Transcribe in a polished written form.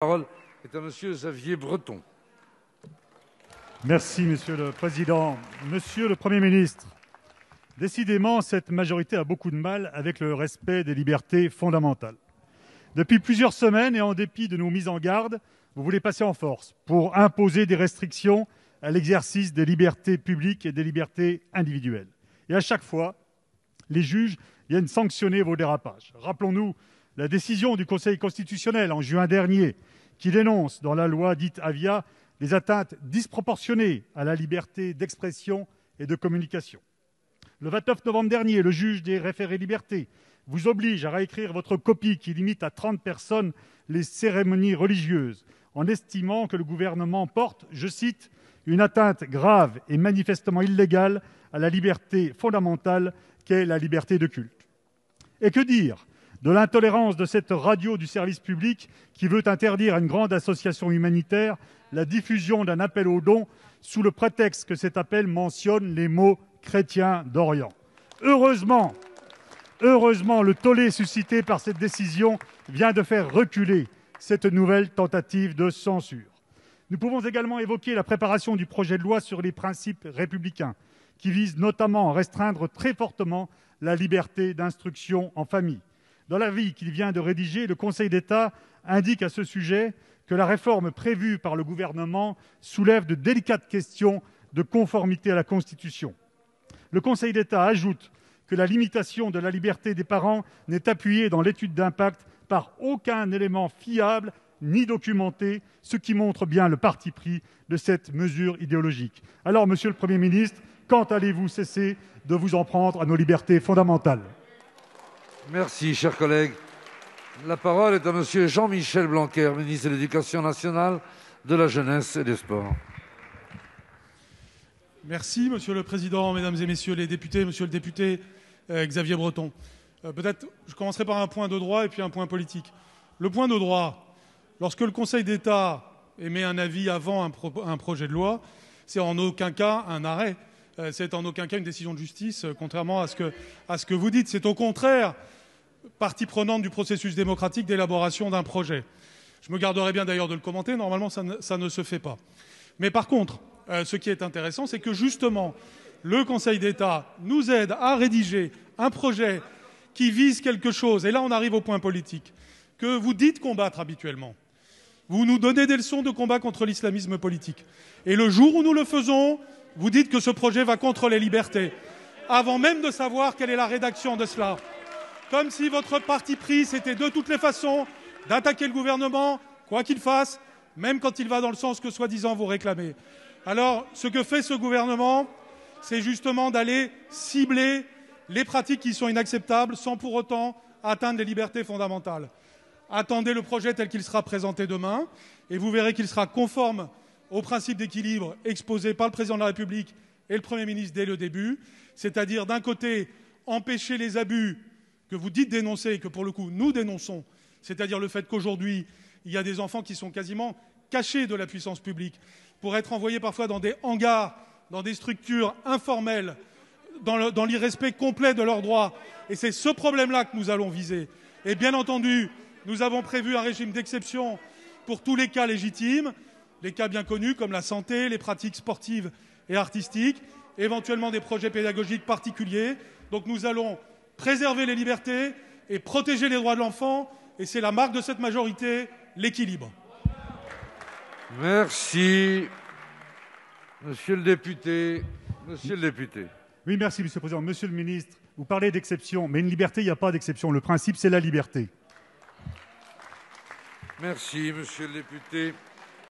La parole est à Monsieur Xavier Breton. Merci, Monsieur le Président. Monsieur le Premier ministre, décidément, cette majorité a beaucoup de mal avec le respect des libertés fondamentales. Depuis plusieurs semaines, et en dépit de nos mises en garde, vous voulez passer en force pour imposer des restrictions à l'exercice des libertés publiques et des libertés individuelles. Et à chaque fois, les juges viennent sanctionner vos dérapages. Rappelons-nous la décision du Conseil constitutionnel en juin dernier qui dénonce, dans la loi dite Avia, les atteintes disproportionnées à la liberté d'expression et de communication. Le 29 novembre dernier, le juge des référés liberté vous oblige à réécrire votre copie qui limite à 30 personnes les cérémonies religieuses, en estimant que le gouvernement porte, je cite, « une atteinte grave et manifestement illégale à la liberté fondamentale qu'est la liberté de culte ». Et que dire de l'intolérance de cette radio du service public qui veut interdire à une grande association humanitaire la diffusion d'un appel aux dons sous le prétexte que cet appel mentionne les mots « chrétiens d'Orient ». Heureusement, le tollé suscité par cette décision vient de faire reculer cette nouvelle tentative de censure. Nous pouvons également évoquer la préparation du projet de loi sur les principes républicains, qui vise notamment à restreindre très fortement la liberté d'instruction en famille. Dans l'avis qu'il vient de rédiger, le Conseil d'État indique à ce sujet que la réforme prévue par le gouvernement soulève de délicates questions de conformité à la Constitution. Le Conseil d'État ajoute que la limitation de la liberté des parents n'est appuyée dans l'étude d'impact par aucun élément fiable ni documenté, ce qui montre bien le parti pris de cette mesure idéologique. Alors, Monsieur le Premier ministre, quand allez-vous cesser de vous en prendre à nos libertés fondamentales ? Merci, chers collègues. La parole est à Monsieur Jean-Michel Blanquer, ministre de l'Éducation nationale, de la Jeunesse et des Sports. Merci, Monsieur le Président, Mesdames et Messieurs les députés, Monsieur le député Xavier Breton. Peut-être je commencerai par un point de droit et puis un point politique. Le point de droit, lorsque le Conseil d'État émet un avis avant un projet de loi, c'est en aucun cas un arrêt, c'est en aucun cas une décision de justice, contrairement à ce que vous dites. C'est au contraire partie prenante du processus démocratique d'élaboration d'un projet. Je me garderai bien d'ailleurs de le commenter, normalement ça ne se fait pas. Mais par contre, ce qui est intéressant, c'est que justement, le Conseil d'État nous aide à rédiger un projet qui vise quelque chose, et là on arrive au point politique, que vous dites combattre habituellement. Vous nous donnez des leçons de combat contre l'islamisme politique. Et le jour où nous le faisons, vous dites que ce projet va contre les libertés, avant même de savoir quelle est la rédaction de cela. Comme si votre parti pris, c'était de toutes les façons d'attaquer le gouvernement, quoi qu'il fasse, même quand il va dans le sens que soi-disant vous réclamez. Alors, ce que fait ce gouvernement, c'est justement d'aller cibler les pratiques qui sont inacceptables sans pour autant atteindre les libertés fondamentales. Attendez le projet tel qu'il sera présenté demain et vous verrez qu'il sera conforme au principe d'équilibre exposé par le Président de la République et le Premier ministre dès le début, c'est-à-dire d'un côté empêcher les abus que vous dites dénoncer et que pour le coup nous dénonçons, c'est-à-dire le fait qu'aujourd'hui il y a des enfants qui sont quasiment cachés de la puissance publique pour être envoyés parfois dans des hangars, dans des structures informelles, dans l'irrespect complet de leurs droits. Et c'est ce problème-là que nous allons viser. Et bien entendu, nous avons prévu un régime d'exception pour tous les cas légitimes, les cas bien connus comme la santé, les pratiques sportives et artistiques, éventuellement des projets pédagogiques particuliers. Donc nous allons préserver les libertés et protéger les droits de l'enfant. Et c'est la marque de cette majorité, l'équilibre. Merci. Monsieur le député. Oui, merci, Monsieur le Président. Monsieur le ministre, vous parlez d'exception, mais une liberté, il n'y a pas d'exception. Le principe, c'est la liberté. Merci, monsieur le député.